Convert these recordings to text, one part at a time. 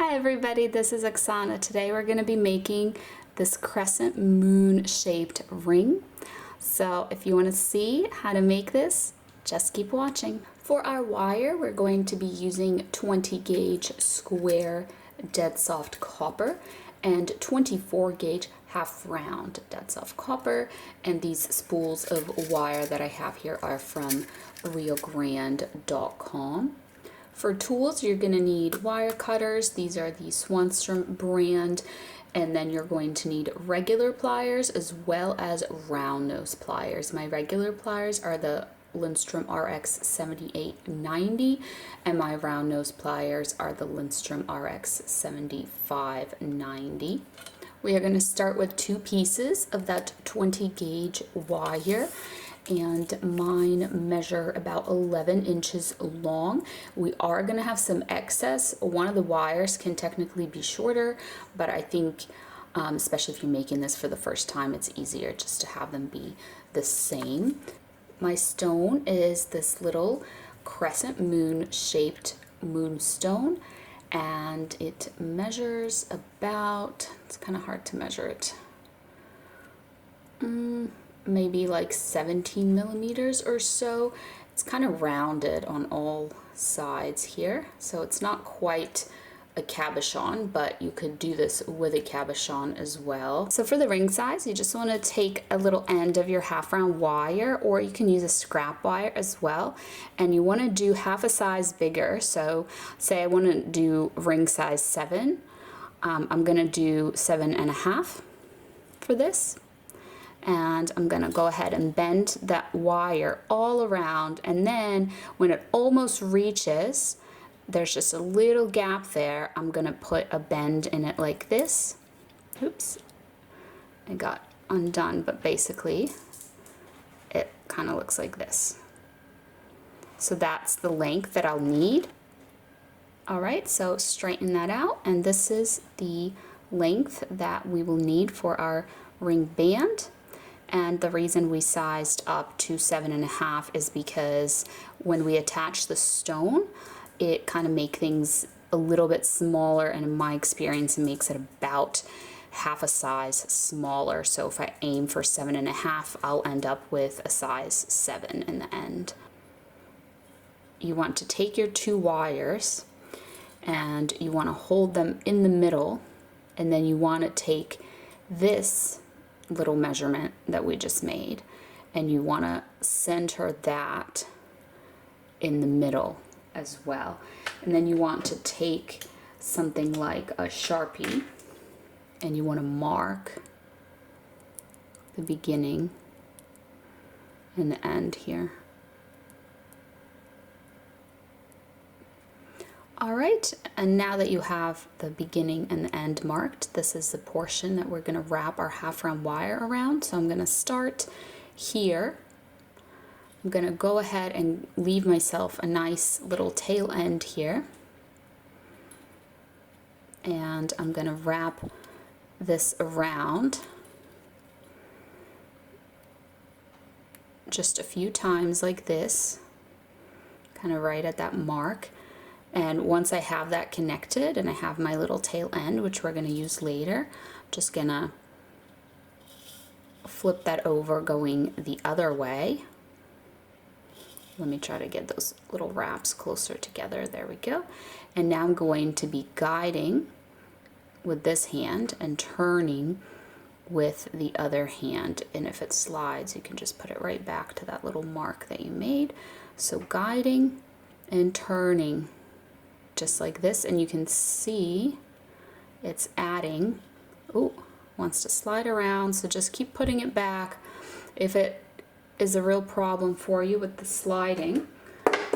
Hi everybody, this is Oksana. Today we're going to be making this crescent moon shaped ring. So if you want to see how to make this, just keep watching. For our wire, we're going to be using 20 gauge square dead soft copper and 24 gauge half round dead soft copper, and these spools of wire that I have here are from riogrande.com. For tools, you're going to need wire cutters. These are the Swanstrom brand, and then you're going to need regular pliers as well as round nose pliers. My regular pliers are the Lindstrom RX 7890, and my round nose pliers are the Lindstrom RX 7590. We are going to start with 2 pieces of that 20 gauge wire, and mine measure about 11 inches long. We are going to have some excess. One of the wires can technically be shorter, but I think especially if you're making this for the first time, it's easier just to have them be the same. My stone is this little crescent moon shaped moonstone, and it measures about, it's kind of hard to measure it, maybe like 17 millimeters or so. It's kind of rounded on all sides here, so it's not quite a cabochon, but you could do this with a cabochon as well. So for the ring size, you just want to take a little end of your half round wire, or you can use a scrap wire as well, and you want to do half a size bigger. So say I want to do ring size 7, I'm going to do 7.5 for this. And I'm gonna go ahead and bend that wire all around, and then when it almost reaches, there's just a little gap there, I'm gonna put a bend in it like this. Oops, it got undone, but basically it kind of looks like this. So that's the length that I'll need. All right, so straighten that out, and this is the length that we will need for our ring band. And the reason we sized up to 7.5 is because when we attach the stone, it kind of makes things a little bit smaller, and in my experience, it makes it about half a size smaller. So if I aim for 7.5, I'll end up with a size 7 in the end. You want to take your 2 wires and you want to hold them in the middle, and then you want to take this little measurement that we just made, and you want to center that in the middle as well. And then you want to take something like a Sharpie, and you want to mark the beginning and the end here. Alright, and now that you have the beginning and the end marked, this is the portion that we're going to wrap our half round wire around. So I'm going to start here. I'm going to go ahead and leave myself a nice little tail end here. And I'm going to wrap this around just a few times like this, kind of right at that mark. And once I have that connected and I have my little tail end, which we're going to use later, I'm just going to flip that over going the other way. Let me try to get those little wraps closer together. There we go. And now I'm going to be guiding with this hand and turning with the other hand. And if it slides, you can just put it right back to that little mark that you made. So guiding and turning, just like this, and you can see it's adding. Oh, wants to slide around, so just keep putting it back. If it is a real problem for you with the sliding,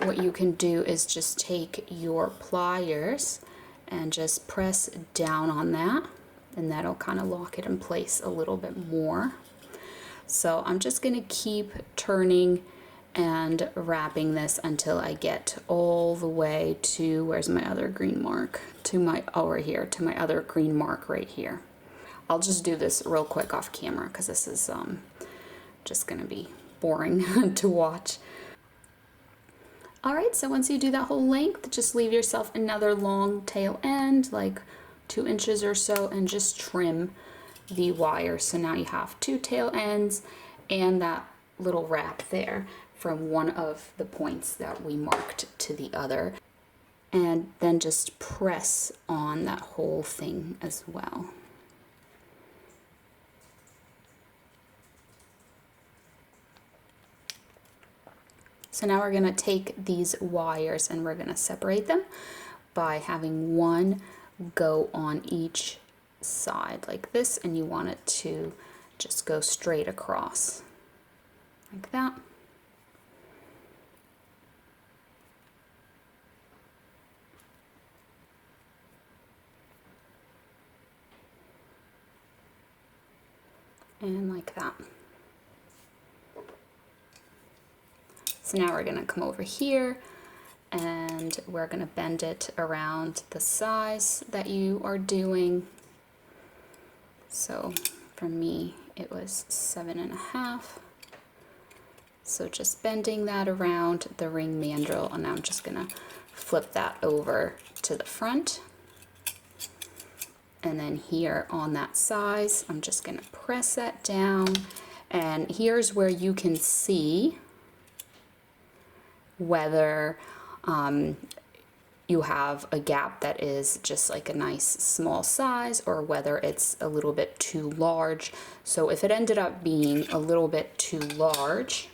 what you can do is just take your pliers and just press down on that, and that'll kind of lock it in place a little bit more. So I'm just going to keep turning and wrapping this until I get all the way to, where's my other green mark? To my, over here, to my other green mark right here. I'll just do this real quick off camera because this is just going to be boring to watch. Alright, so once you do that whole length, just leave yourself another long tail end, like 2 inches or so, and just trim the wire. So now you have 2 tail ends and that little wrap there from one of the points that we marked to the other. And then just press on that whole thing as well. So now we're going to take these wires and we're going to separate them by having one go on each side like this, and you want it to just go straight across like that. And like that. So now we're going to come over here and we're going to bend it around the size that you are doing. So for me it was 7.5. So just bending that around the ring mandrel, and I'm just going to flip that over to the front. And then here on that size, I'm just going to press that down, and here's where you can see whether you have a gap that is just like a nice small size or whether it's a little bit too large. So if it ended up being a little bit too large,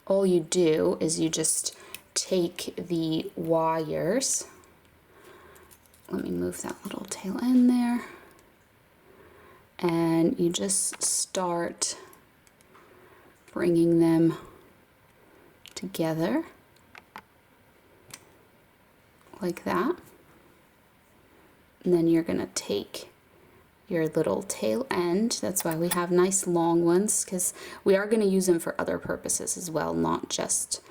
all you do is you just take the wires. Let me move that little tail end there. And you just start bringing them together like that. And then you're going to take your little tail end. That's why we have nice long ones, because we are going to use them for other purposes as well, not just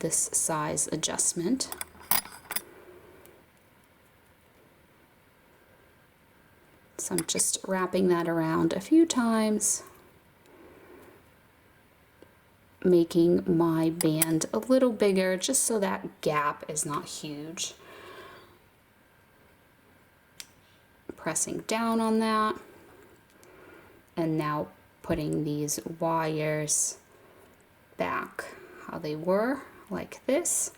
this size adjustment. So I'm just wrapping that around a few times, making my band a little bigger just so that gap is not huge. Pressing down on that, and now putting these wires back how they were, like this.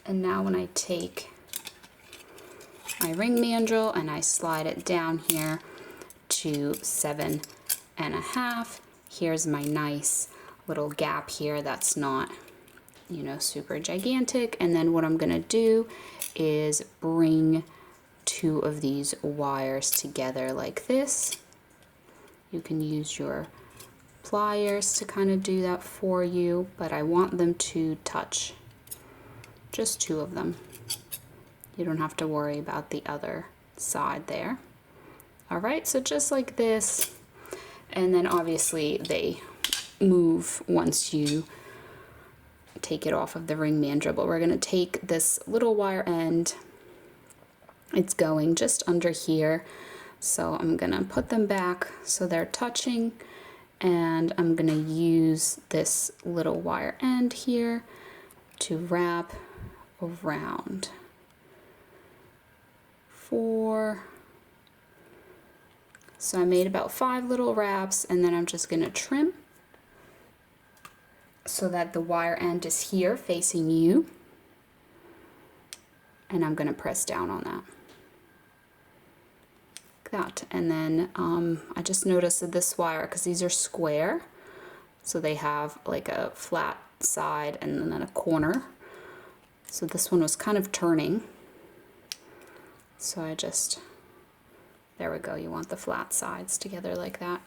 And now when I take my ring mandrel and I slide it down here to 7.5, here's my nice little gap here that's not, you know, super gigantic. And then what I'm gonna do is bring 2 of these wires together like this. You can use your pliers to kind of do that for you, but I want them to touch, just 2 of them. You don't have to worry about the other side there. All right, so just like this, and then obviously they move once you take it off of the ring mandrel, but we're going to take this little wire end. It's going just under here, so I'm going to put them back so they're touching, and I'm going to use this little wire end here to wrap around 4. So I made about 5 little wraps, and then I'm just going to trim so that the wire end is here facing you, and I'm going to press down on that. That. And then I just noticed that this wire, because these are square, so they have like a flat side and then a corner, so this one was kind of turning, so I just, there we go, you want the flat sides together like that.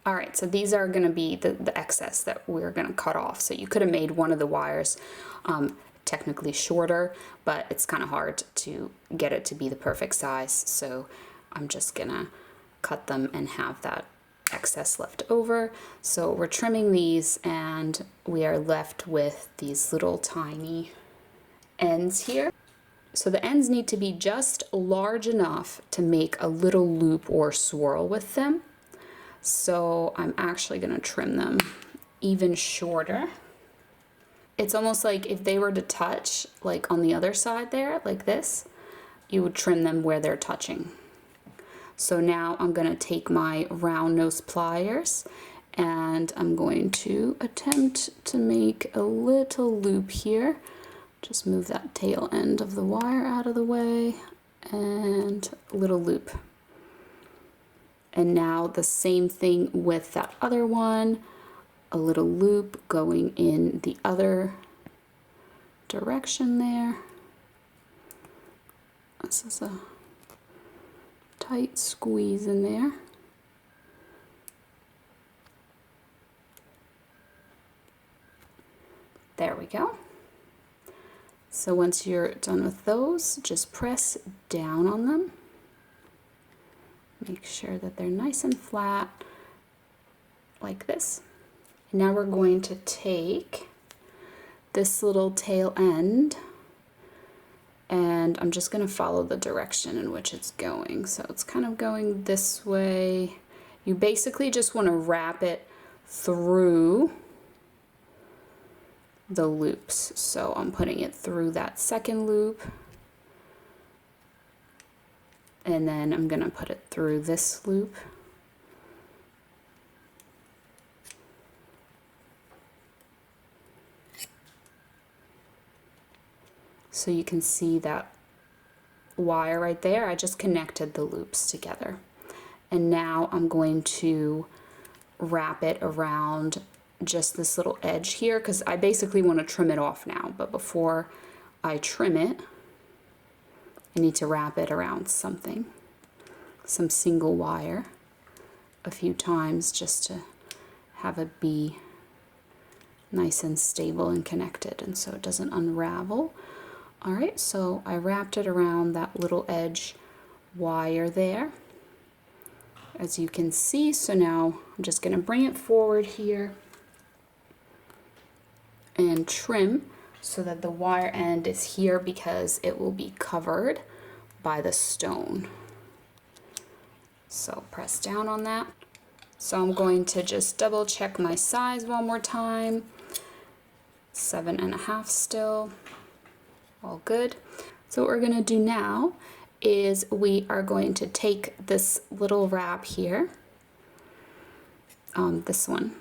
All right, so these are going to be the excess that we're going to cut off. So you could have made one of the wires technically shorter, but it's kind of hard to get it to be the perfect size, so I'm just gonna cut them and have that excess left over. So we're trimming these, and we are left with these little tiny ends here. So the ends need to be just large enough to make a little loop or swirl with them. So I'm actually gonna trim them even shorter. it's almost like if they were to touch, like on the other side there, like this, you would trim them where they're touching. So now I'm gonna take my round nose pliers and I'm going to attempt to make a little loop here. Just move that tail end of the wire out of the way and a little loop. And now the same thing with that other one, a little loop going in the other direction there. This is a tight squeeze in there. There we go. So once you're done with those, just press down on them. Make sure that they're nice and flat, like this. And now we're going to take this little tail end, and I'm just going to follow the direction in which it's going. So it's kind of going this way. You basically just want to wrap it through the loops. So I'm putting it through that second loop, and then I'm going to put it through this loop. So you can see that wire right there. I just connected the loops together. And now I'm going to wrap it around just this little edge here, because I basically want to trim it off now. But before I trim it, I need to wrap it around something, some single wire, a few times just to have it be nice and stable and connected, and so it doesn't unravel. All right, so I wrapped it around that little edge wire there, as you can see. So now I'm just going to bring it forward here and trim so that the wire end is here, because it will be covered by the stone. So press down on that. So I'm going to just double check my size one more time. 7.5 still. All good. So what we're going to do now is we are going to take this little wrap here, this one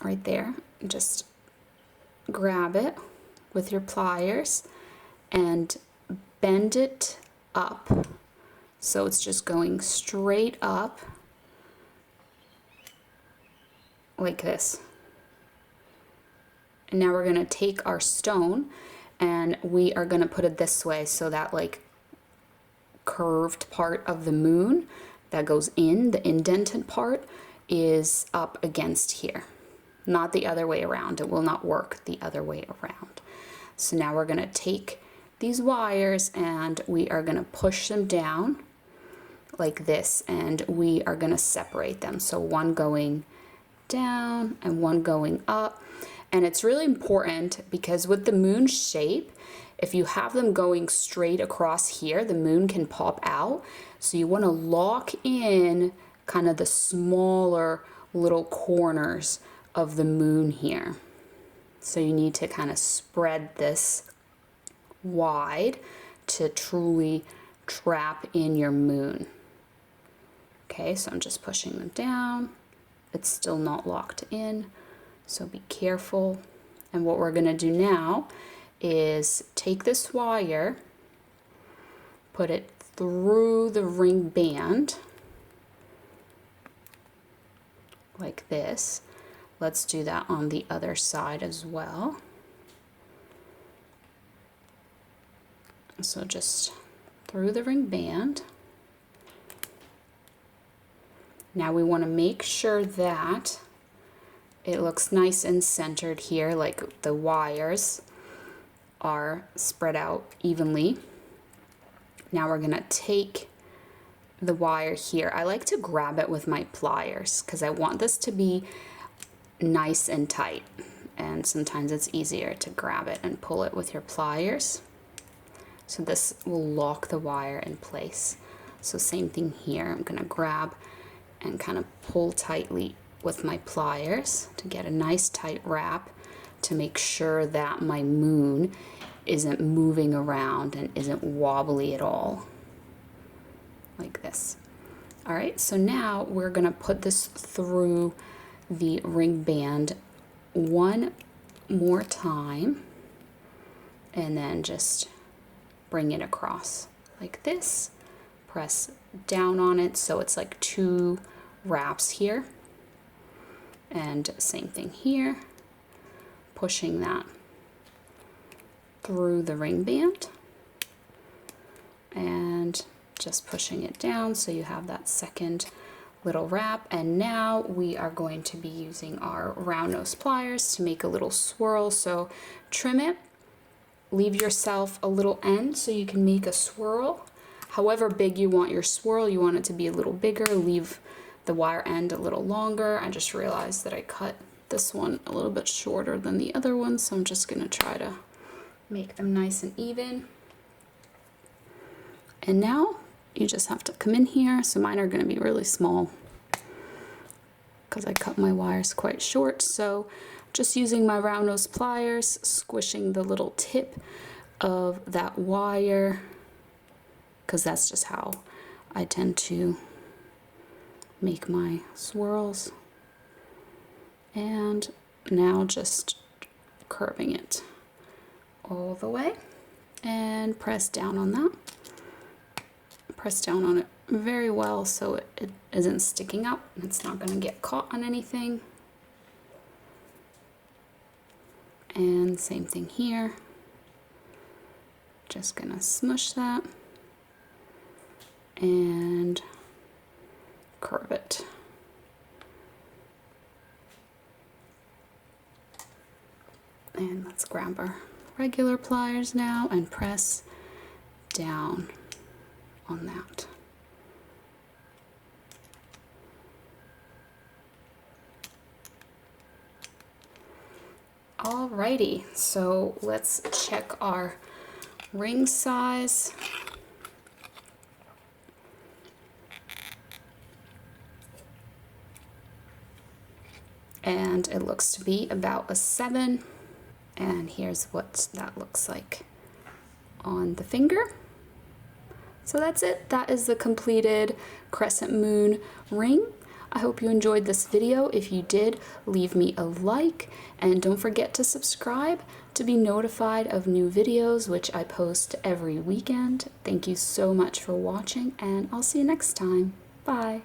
right there, and just grab it with your pliers and bend it up. So it's just going straight up like this. And now we're going to take our stone and we are going to put it this way, so that like curved part of the moon that goes in, the indented part, is up against here. Not the other way around. It will not work the other way around. So now we're going to take these wires and we are going to push them down like this, and we are going to separate them. So one going down and one going up. And it's really important because with the moon shape, if you have them going straight across here, the moon can pop out. So you want to lock in kind of the smaller little corners of the moon here. So you need to kind of spread this wide to truly trap in your moon. Okay, so I'm just pushing them down. It's still not locked in, so be careful. And what we're gonna do now is take this wire, put it through the ring band like this. Let's do that on the other side as well. So just through the ring band. Now we want to make sure that it looks nice and centered here, like the wires are spread out evenly. Now we're going to take the wire here. I like to grab it with my pliers because I want this to be nice and tight, and sometimes it's easier to grab it and pull it with your pliers. So this will lock the wire in place. So same thing here. I'm going to grab and kind of pull tightly with my pliers to get a nice tight wrap. to make sure that my moon isn't moving around and isn't wobbly at all, like this. All right, so now we're gonna put this through the ring band one more time and then just bring it across like this. Press down on it so it's like 2 wraps here, and same thing here, pushing that through the ring band and just pushing it down so you have that second little wrap. And now we are going to be using our round nose pliers to make a little swirl. So trim it, leave yourself a little end so you can make a swirl. However big you want your swirl, you want it to be a little bigger, leave the wire end a little longer. I just realized that I cut this one a little bit shorter than the other one, so I'm just gonna try to make them nice and even. And now you just have to come in here. So mine are gonna be really small because I cut my wires quite short. So just using my round nose pliers, squishing the little tip of that wire, because that's just how I tend to make my swirls. And now just curving it all the way and press down on that. Press down on it very well so it isn't sticking up. It's not going to get caught on anything. And same thing here. Just going to smush that and curve it. And let's grab our regular pliers now and press down on that. Alrighty, so let's check our ring size. And it looks to be about a 7. And here's what that looks like on the finger. So that's it. That is the completed crescent moon ring. I hope you enjoyed this video. If you did, leave me a like and don't forget to subscribe to be notified of new videos, which I post every weekend. Thank you so much for watching, and I'll see you next time. Bye.